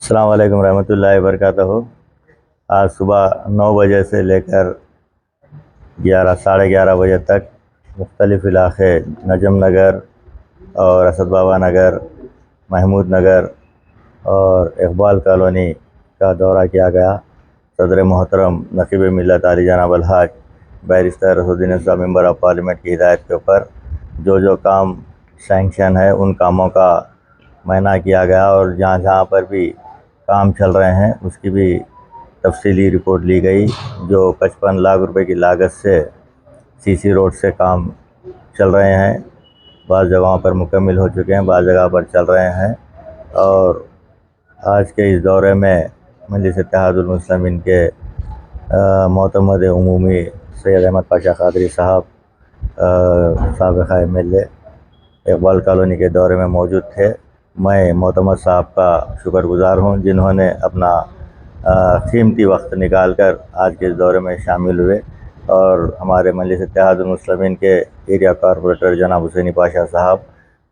अस्सलाम वालेकुम रहमतुल्लाहि वबरकातुहू। आज सुबह 9 बजे से लेकर 11 साढ़े 11 बजे तक मुख्तलिफ़ इलाक़े नजम नगर और असद बाबा नगर, महमूद नगर और इकबाल कॉलोनी का दौरा किया गया। सदर मोहतरम नक़ीब मिल्लत आली जनाब अलहाज बैरिस्टर असदुद्दीन साहब मेंबर ऑफ़ पार्लियामेंट की हिदायत के ऊपर जो जो काम सैंक्शन है उन कामों का मुआयना किया गया और जहाँ जहाँ पर भी काम चल रहे हैं उसकी भी तफसीली रिपोर्ट ली गई। जो 55 लाख रुपए की लागत से सीसी रोड से काम चल रहे हैं, बाज़ जगहों पर मुकम्मल हो चुके हैं, बाज़ जगह पर चल रहे हैं। और आज के इस दौरे में मजलिस इत्तेहादुल मुस्लिमीन के मोतमद उमूमी सैयद अहमद पाशा क़ादरी साहब, साबिक़ा MLA इकबाल कॉलोनी के दौरे में मौजूद थे। मैं मोतमद साहब का शुक्रगुज़ार हूँ जिन्होंने अपना कीमती वक्त निकाल कर आज के इस दौरे में शामिल हुए और हमारे मजलिस इत्तेहादुल मुस्लिमीन के एरिया कॉरपोरेटर जनाब हुसैनी पाशा साहब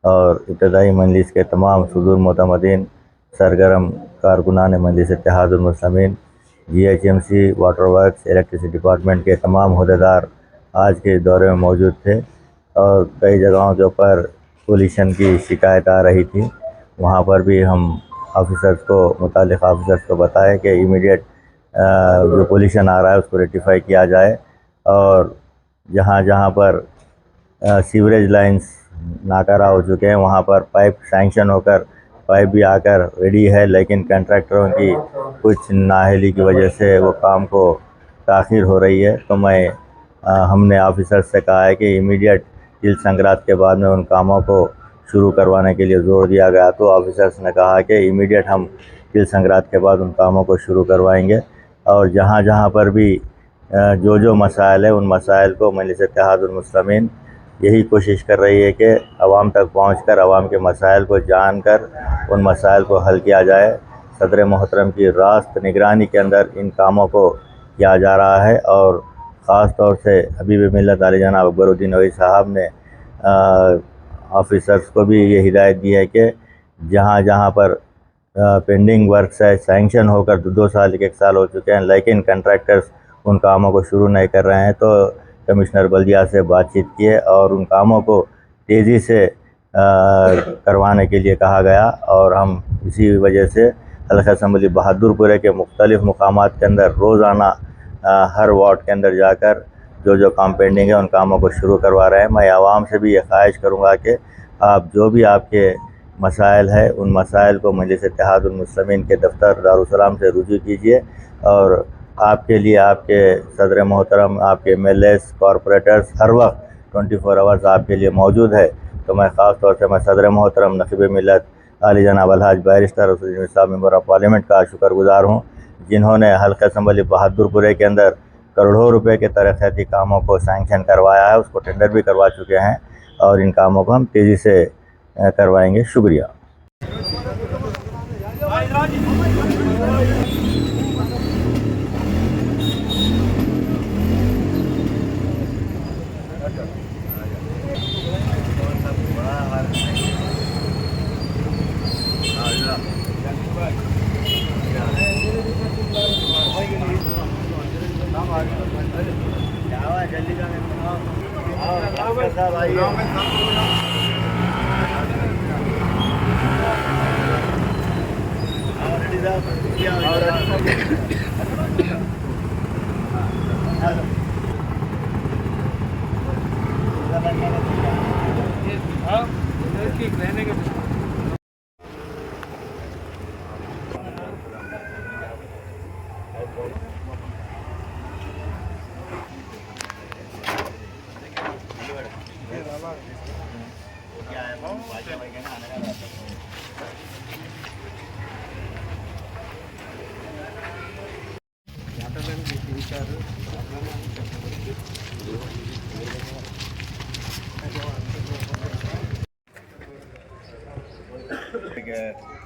और इब्तदाई मजलिस के तमाम सदूर मोतमदीन सरगर्म कारकुनान मजलिस Ittehadul Muslimeen, GHMC, water works, electricity department के तमाम अहदेदार आज के इस दौरे में मौजूद थे। और कई जगहों के ऊपर पोल्यूशन की शिकायत आ रही थी, वहाँ पर भी हम ऑफिसर्स को मुताल्लिक़ ऑफिसर्स को बताएं कि इमीडिएट जो पोल्यूशन आ रहा है उसको रेक्टिफाई किया जाए। और जहाँ जहाँ पर सीवरेज लाइंस नाकारा हो चुके हैं वहाँ पर पाइप सैंक्शन होकर पाइप भी आकर रेडी है, लेकिन कंट्रैक्टरों की कुछ नाअहली की वजह से वो काम को ताख़ीर हो रही है। तो हमने ऑफिसर्स से कहा है कि इमीडिएट तिल संक्रांत के बाद में उन कामों को शुरू करवाने के लिए ज़ोर दिया गया। तो ऑफिसर्स ने कहा कि इमीडिएट हम तिल संक्रांत के बाद उन कामों को शुरू करवाएंगे। और जहाँ जहाँ पर भी जो जो मसाइल है उन मसाइल को मजलिस इत्तेहादुल मुस्लिमीन यही कोशिश कर रही है कि आवाम तक पहुँचकर आवाम के मसाइल को जानकर उन मसाइल को हल किया जाए। सदर मोहतरम की रास्त निगरानी के अंदर इन कामों को किया जा रहा है और ख़ास तौर से हबीब मिल्लत आली जनाब अकबरुद्दीन ओवैसी साहब ने ऑफिसर्स को भी ये हिदायत दी है कि जहाँ जहाँ पर पेंडिंग वर्क्स है, सैंक्शन होकर 2 साल 1 साल हो चुके हैं, लेकिन कंट्रैक्टर्स उन कामों को शुरू नहीं कर रहे हैं, तो कमिश्नर बल्दिया से बातचीत किए और उन कामों को तेज़ी से करवाने के लिए कहा गया। और हम इसी वजह से हल्का असम्बली बहादुरपुरे के मुख्तलिफ़ मुकामात के अंदर रोज़ाना हर वार्ड के अंदर जाकर जो जो काम पेंडिंग है उन कामों को शुरू करवा रहे हैं। मैं आवाम से भी ये ख्वाहिश करूँगा कि आप जो भी आपके मसाइल है उन मसाइल को मजलिस इत्तेहादुल मुस्लिमीन के दफ्तर दारुस्सलाम से रुजू कीजिए और आपके लिए आपके सदर मोहतरम, आपके MLAs, कॉरपोरेटर्स हर वक्त 24 आवर्स आपके लिए मौजूद है। तो मैं ख़ास तौर से मैं सदर मोहतरम नक़ीब मिल्लत आली जनाब अलहाज बैरिस्टर असदुद्दीन साहब मेंबर ऑफ़ पार्लियामेंट का शुक्रगुज़ार हूँ जिन्होंने हल्का असम्बली बहादुरपुरे के अंदर करोड़ों रुपए के तरक्याती कामों को सैंक्शन करवाया है, उसको टेंडर भी करवा चुके हैं और इन कामों को हम तेज़ी से करवाएंगे। शुक्रिया।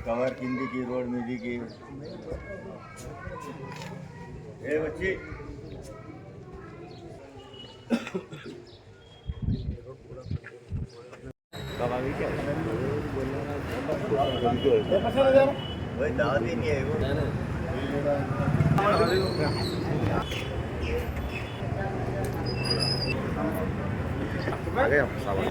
कवर किंदी की रोड मीदी की बच्ची कब आ गई क्या वही दावत ही नहीं है वो। आ गए हम सामान।